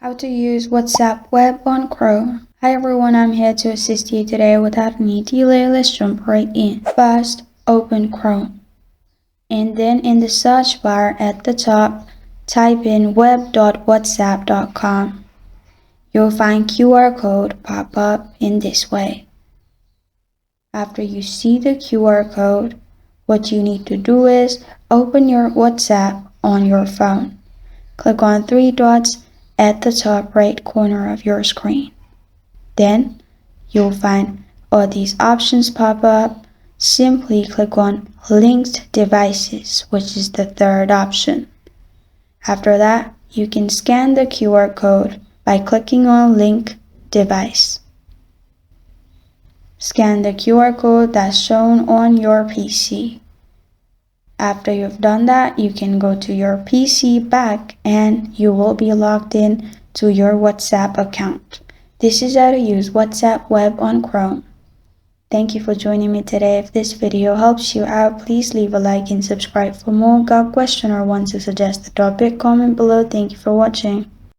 How to use WhatsApp Web on Chrome. Hi everyone, I'm here to assist you today without any delay. Let's jump right in. First, open Chrome. And then in the search bar at the top, type in web.whatsapp.com. You'll find QR code pop up in this way. After you see the QR code, what you need to do is open your WhatsApp on your phone. Click on three dots at the top right corner of your screen. Then you'll find all these options pop up. Simply click on Linked Devices, which is the third option. After that, you can scan the QR code by clicking on Link Device. Scan the QR code that's shown on your PC. After you've done that, you can go to your PC back and you will be logged in to your WhatsApp account. This is how to use WhatsApp Web on Chrome. Thank you for joining me today. If this video helps you out, please leave a like and subscribe for more. Got a question or want to suggest a topic? Comment below. Thank you for watching.